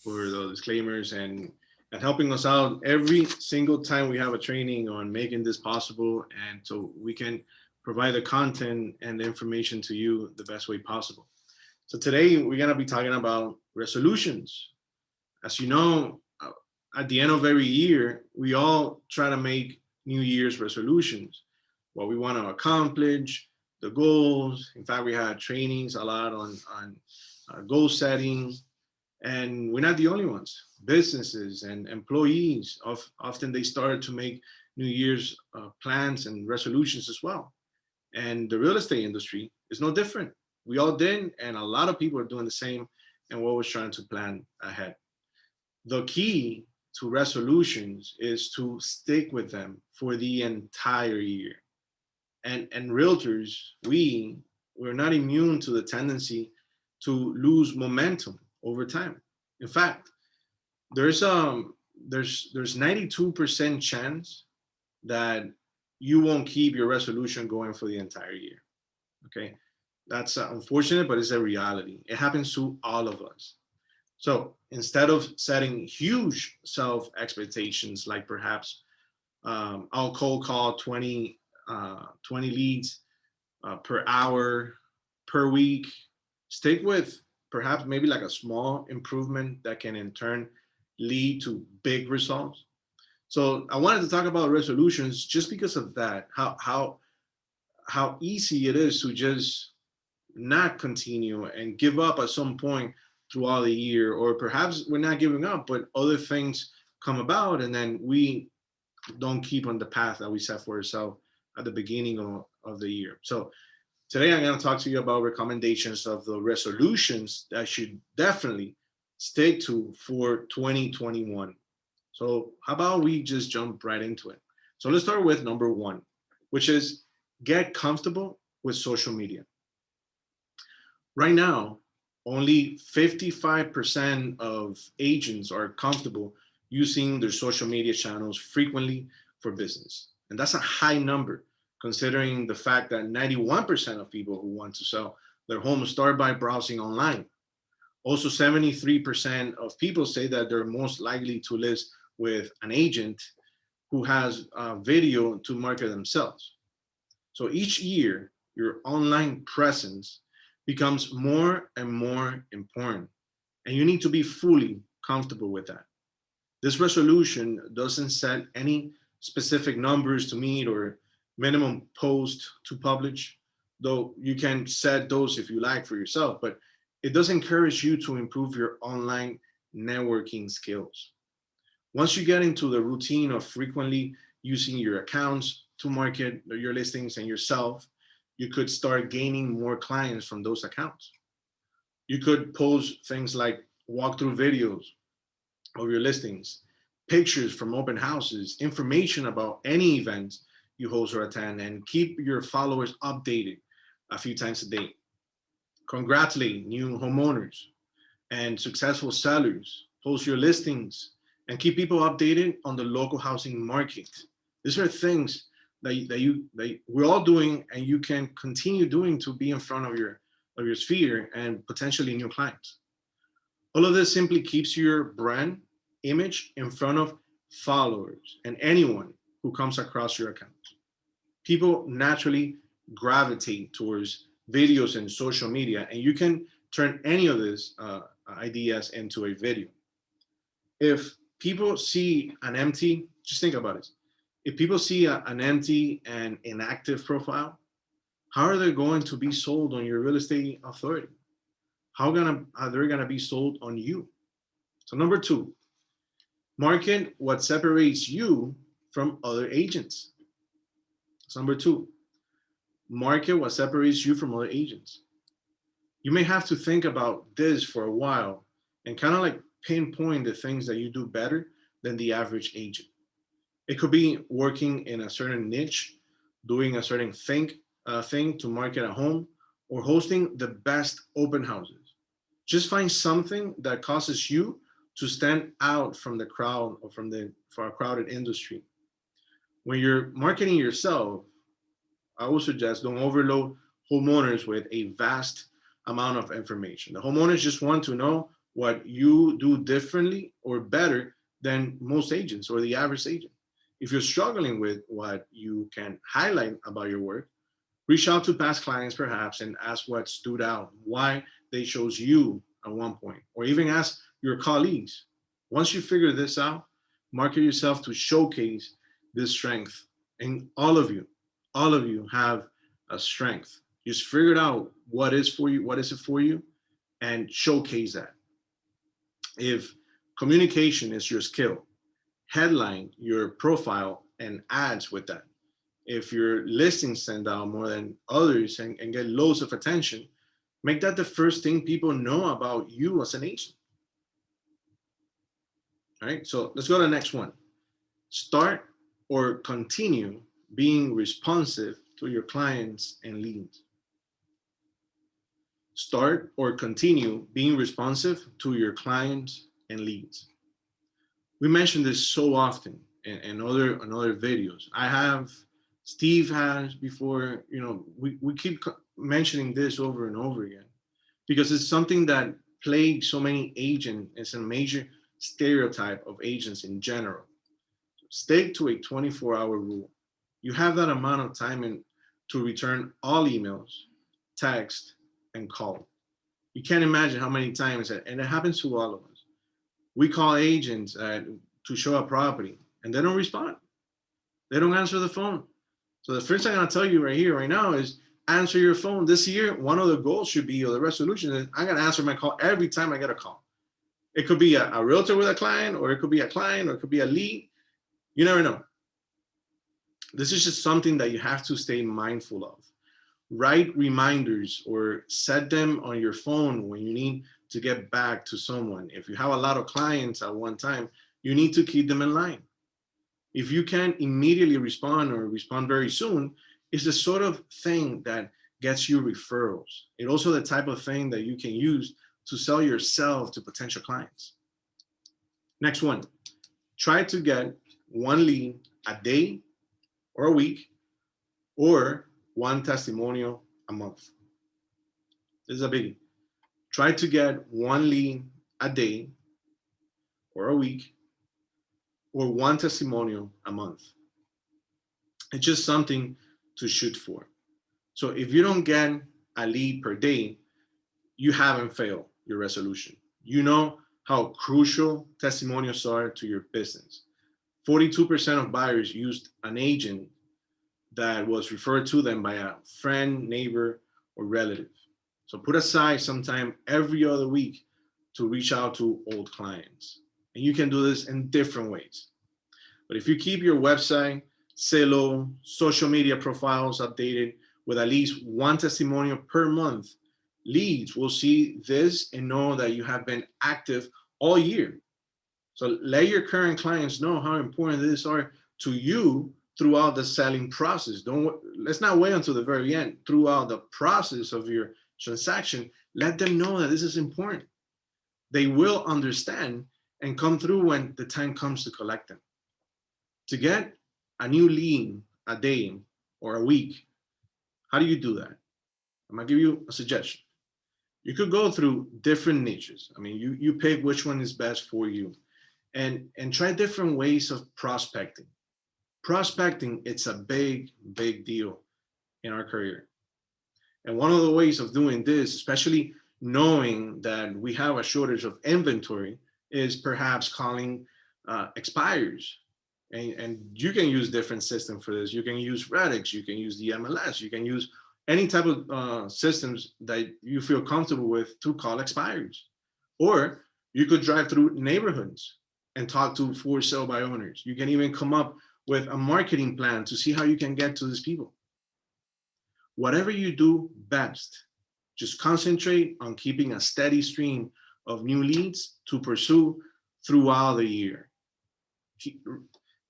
for the disclaimers and helping us out every single time we have a training on making this possible, and so we can provide the content and the information to you the best way possible. So today we're gonna be talking about resolutions. As you know, at the end of every year, we all try to make New Year's resolutions, what we want to accomplish, the goals. In fact, we had trainings a lot on goal setting, and we're not the only ones. Businesses and employees often they started to make New Year's plans and resolutions as well. And the real estate industry is no different. We all did, and a lot of people are doing the same. And what was trying to plan ahead. The key to resolutions is to stick with them for the entire year. And realtors, we're not immune to the tendency to lose momentum over time. In fact, there's 92% chance that you won't keep your resolution going for the entire year. Okay, that's unfortunate, but it's a reality. It happens to all of us. So instead of setting huge self expectations, like perhaps I'll cold call 20 leads per hour per week, stick with perhaps maybe like a small improvement that can in turn lead to big results. So I wanted to talk about resolutions just because of that, how easy it is to just not continue and give up at some point throughout the year, or perhaps we're not giving up, but other things come about and then we don't keep on the path that we set for ourselves at the beginning of the year. So today I'm going to talk to you about recommendations of the resolutions that should definitely stick to for 2021. So how about we just jump right into it? So let's start with number one, which is get comfortable with social media. Right now, only 55% of agents are comfortable using their social media channels frequently for business. And that's a high number considering the fact that 91% of people who want to sell their home start by browsing online. Also, 73% of people say that they're most likely to list with an agent who has video to market themselves. So each year, your online presence becomes more and more important, and you need to be fully comfortable with that. This resolution doesn't set any specific numbers to meet or minimum post to publish, though you can set those if you like for yourself, but it does encourage you to improve your online networking skills. Once you get into the routine of frequently using your accounts to market your listings and yourself, you could start gaining more clients from those accounts. You could post things like walkthrough videos of your listings, pictures from open houses, information about any events you host or attend, and keep your followers updated a few times a day. Congratulate new homeowners and successful sellers, post your listings, and keep people updated on the local housing market. These are things that we're all doing, and you can continue doing to be in front of your sphere and potentially new clients. All of this simply keeps your brand image in front of followers and anyone who comes across your account. People naturally gravitate towards videos and social media, and you can turn any of these ideas into a video. If people see an empty, just think about it. If people see an empty and inactive profile, how are they going to be sold on your real estate authority? How are they gonna be sold on you? So number two, market what separates you from other agents. So number two, market what separates you from other agents. You may have to think about this for a while and kind of like pinpoint the things that you do better than the average agent. It could be working in a certain niche, doing a certain thing to market a home, or hosting the best open houses. Just find something that causes you to stand out from the crowd or for a crowded industry. When you're marketing yourself, I would suggest don't overload homeowners with a vast amount of information. The homeowners just want to know what you do differently or better than most agents or the average agent. If you're struggling with what you can highlight about your work, reach out to past clients perhaps and ask what stood out, why they chose you at one point, or even ask your colleagues. Once you figure this out, market yourself to showcase this strength. And all of you have a strength. Just figure out what is for you, what is it for you, and showcase that. If communication is your skill, headline your profile and ads with that. If your listings stand out more than others and get loads of attention, make that the first thing people know about you as an agent. All right, so let's go to the next one. Start or continue being responsive to your clients and leads. Start or continue being responsive to your clients and leads. We mentioned this so often in other videos. I have, Steve has before, we keep mentioning this over and over again because it's something that plagues so many agents. It's a major stereotype of agents in general. Stick to a 24-hour rule. You have that amount of time to return all emails, text, and call. You can't imagine how many times, and it happens to all of us. We call agents to show a property, and they don't respond. They don't answer the phone. So the first thing I'm gonna tell you right here, right now, is answer your phone. This year, one of the goals should be, or the resolution is, I'm gonna answer my call every time I get a call. It could be a realtor with a client, or it could be a client, or it could be a lead. You never know. This is just something that you have to stay mindful of. Write reminders or set them on your phone when you need to get back to someone. If you have a lot of clients at one time, you need to keep them in line. If you can't immediately respond or respond very soon, it's the sort of thing that gets you referrals. It's also the type of thing that you can use to sell yourself to potential clients. Next one, try to get one lead a day or a week or one testimonial a month. This is a biggie. Try to get one lead a day or a week or one testimonial a month. It's just something to shoot for. So if you don't get a lead per day, you haven't failed your resolution. You know how crucial testimonials are to your business. 42% of buyers used an agent that was referred to them by a friend, neighbor, or relative. So put aside some time every other week to reach out to old clients. And you can do this in different ways. But if you keep your website, Zillow, social media profiles updated with at least one testimonial per month, leads will see this and know that you have been active all year. So let your current clients know how important these are to you throughout the selling process. Let's not wait until the very end. Throughout the process of your transaction, let them know that this is important. They will understand and come through when the time comes to collect them. To get a new lead a day or a week, how do you do that? I'm gonna give you a suggestion. You could go through different niches. I mean, you pick which one is best for you and try different ways of prospecting. Prospecting, it's a big deal in our career. And one of the ways of doing this, especially knowing that we have a shortage of inventory, is perhaps calling expires. And you can use different systems for this. You can use Radix, you can use the MLS, you can use any type of systems that you feel comfortable with to call expires. Or you could drive through neighborhoods and talk to for sale by owners. You can even come up with a marketing plan to see how you can get to these people. Whatever you do best, just concentrate on keeping a steady stream of new leads to pursue throughout the year.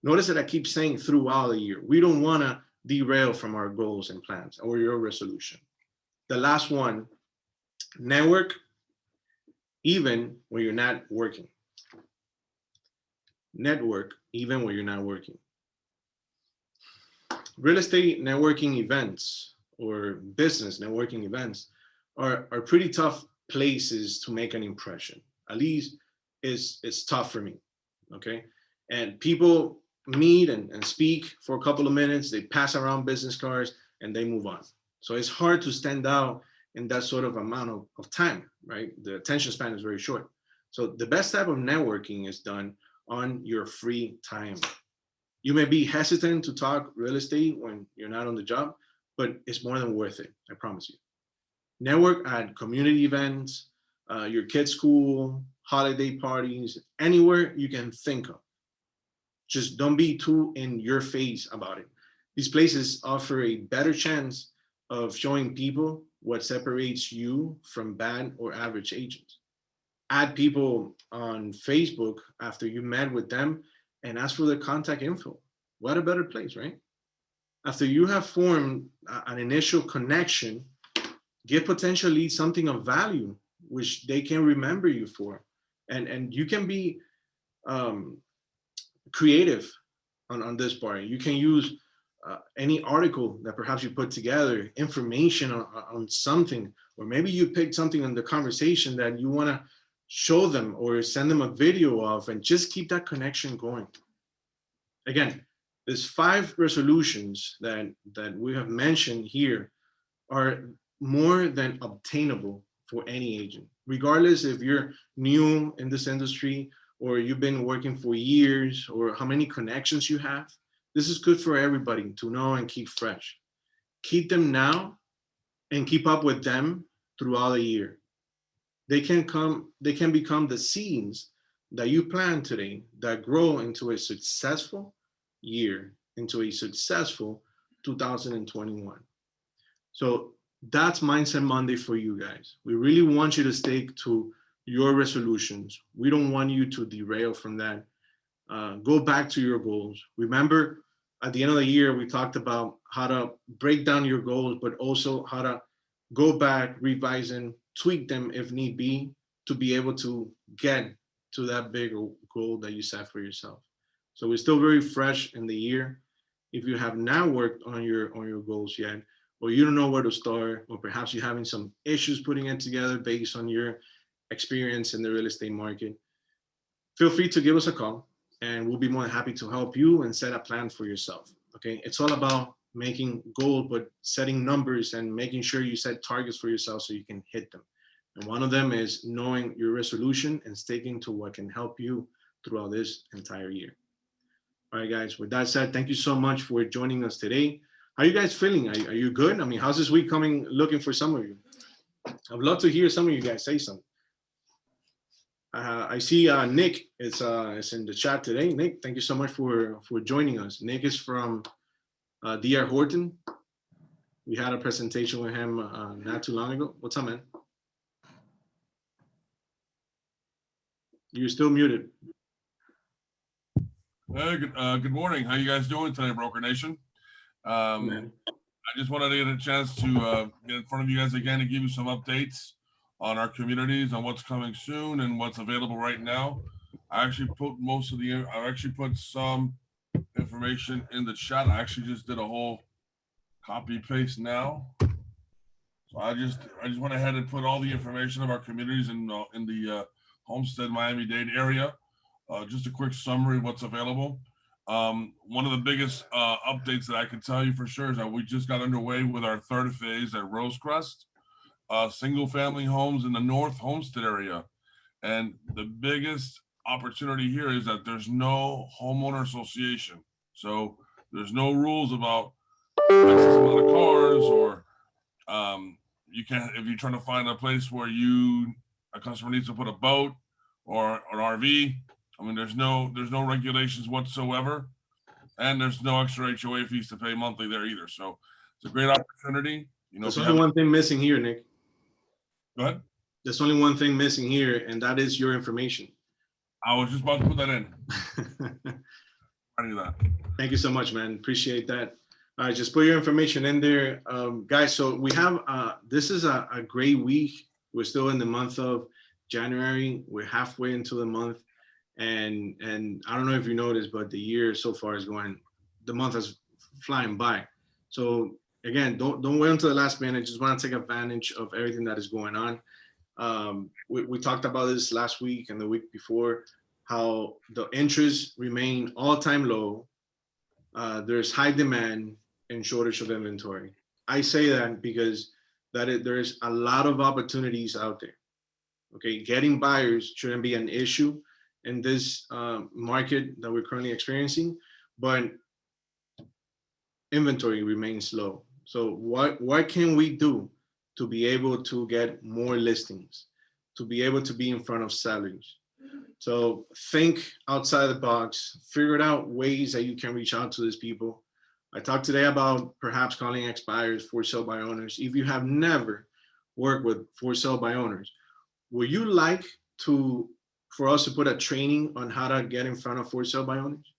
Notice that I keep saying throughout the year. We don't want to derail from our goals and plans or your resolution. The last one, network even when you're not working. Network even when you're not working. Real estate networking events or business networking events are pretty tough places to make an impression. at least is tough for me. Okay. And people meet and speak for a couple of minutes, they pass around business cards and they move on. So it's hard to stand out in that sort of amount of time, right? The attention span is very short. So the best type of networking is done on your free time. You may be hesitant to talk real estate when you're not on the job, but it's more than worth it. I promise you. Network at community events, your kids' school, holiday parties, anywhere you can think of. Just don't be too in your face about it. These places offer a better chance of showing people what separates you from bad or average agents. Add people on Facebook after you met with them and ask for their contact info. What a better place, right? After you have formed an initial connection, give potential leads something of value, which they can remember you for. And you can be um, creative on this part. You can use any article that perhaps you put together, information on something, or maybe you picked something in the conversation that you want to show them or send them a video of, and just keep that connection going. Again, there's 5 resolutions that we have mentioned here are more than obtainable for any agent, regardless if you're new in this industry or you've been working for years or how many connections you have. This is good for everybody to know and keep fresh. Keep them now and keep up with them throughout the year. They can become the seeds that you plant today that grow into a successful year, into a successful 2021. So that's Mindset Monday for you guys. We really want you to stick to your resolutions. We don't want you to derail from that. Go back to your goals. Remember, at the end of the year, we talked about how to break down your goals, but also how to go back, revise and tweak them if need to be able to get to that bigger goal that you set for yourself. So we're still very fresh in the year. If you have not worked on your goals yet, or you don't know where to start, or perhaps you're having some issues putting it together based on your experience in the real estate market, feel free to give us a call and we'll be more than happy to help you and set a plan for yourself. Okay. It's all about making goals, but setting numbers and making sure you set targets for yourself so you can hit them. And one of them is knowing your resolution and sticking to what can help you throughout this entire year. All right, guys, with that said, thank you so much for joining us today. How are you guys feeling? Are you good? I mean, how's this week coming looking for some of you? I'd love to hear some of you guys say something. I see Nick is in the chat today. Nick, thank you so much for joining us. Nick is from DR Horton. We had a presentation with him not too long ago. What's up, man? You're still muted. Hey, good morning. How you guys doing today, Broker Nation? I just wanted to get a chance to get in front of you guys again and give you some updates on our communities, on what's coming soon and what's available right now. I actually put some information in the chat. I actually just did a whole copy paste now. So I just went ahead and put all the information of our communities in the Homestead, Miami-Dade area. Just a quick summary of what's available. One of the biggest updates that I can tell you for sure is that we just got underway with our 3rd phase at Rosecrest, single family homes in the North Homestead area. And the biggest opportunity here is that there's no homeowner association. So there's no rules about X amount of cars, or you can't, if you're trying to find a place where a customer needs to put a boat or an RV. I mean, there's no regulations whatsoever, and there's no extra HOA fees to pay monthly there either. So it's a great opportunity. You know, there's only one thing missing here, Nick. Go ahead. There's only one thing missing here, and that is your information. I was just about to put that in. I knew that. Thank you so much, man. Appreciate that. All right, just put your information in there, guys. So we have this is a great week. We're still in the month of January. We're halfway into the month. And I don't know if you noticed, but the year so far is the month is flying by. So again, don't wait until the last minute. Just want to take advantage of everything that is going on. We talked about this last week and the week before, how the interests remain all-time low. There's high demand and shortage of inventory. I say that because there's a lot of opportunities out there. Okay, getting buyers shouldn't be an issue in this market that we're currently experiencing, but inventory remains low. So what can we do to be able to get more listings, to be able to be in front of sellers? So think outside the box, figure out ways that you can reach out to these people. I talked today about perhaps calling expires, for sale by owners. If you have never worked with for sale by owners, would you like for us to put a training on how to get in front of for sale by owners?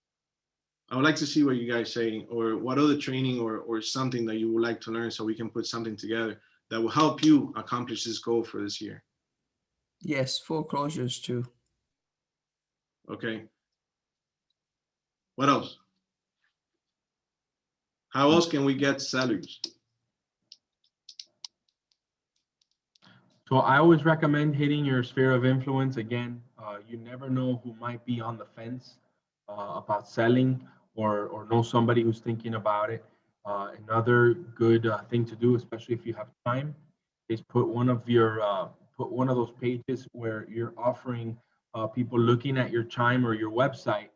I would like to see what you guys say, or what other training or something that you would like to learn, so we can put something together that will help you accomplish this goal for this year. Yes, foreclosures too. Okay. What else? How else can we get sellers? So I always recommend hitting your sphere of influence. Again, you never know who might be on the fence about selling, or know somebody who's thinking about it. Another good thing to do, especially if you have time, is put one of those pages where you're offering people looking at your chime or your website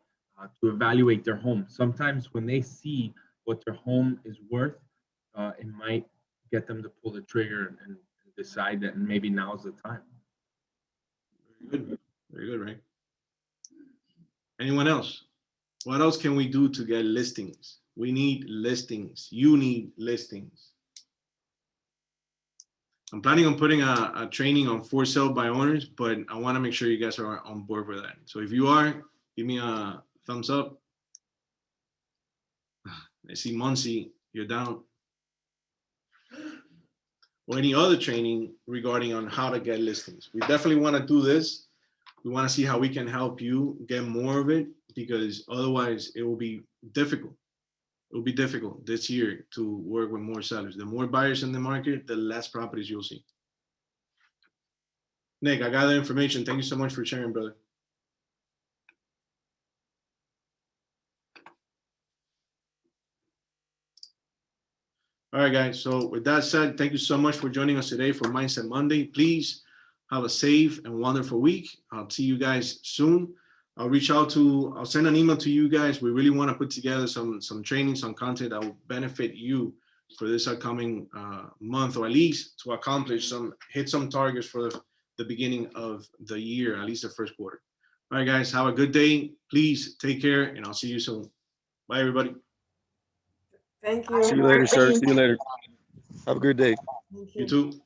to evaluate their home. Sometimes when they see what their home is worth, it might get them to pull the trigger and decide that maybe now's the time. Very good, right? Anyone else? What else can we do to get listings? We need listings. You need listings. I'm planning on putting a training on for sale by owners, but I want to make sure you guys are on board with that. So if you are, give me a thumbs up. I see Muncie, you're down. Or any other training regarding on how to get listings. We definitely want to do this. We want to see how we can help you get more of it, because otherwise it will be difficult. It will be difficult this year to work with more sellers. The more buyers in the market, the less properties you'll see. Nick, I got the information. Thank you so much for sharing, brother. All right, guys. So with that said, thank you so much for joining us today for Mindset Monday. Please have a safe and wonderful week. I'll see you guys soon. I'll send an email to you guys. We really want to put together some training, some content that will benefit you for this upcoming month, or at least to hit some targets for the beginning of the year, at least the first quarter. All right, guys, have a good day. Please take care, and I'll see you soon. Bye, everybody. Thank you. See you later, sir. See you later. Have a good day. Thank You too.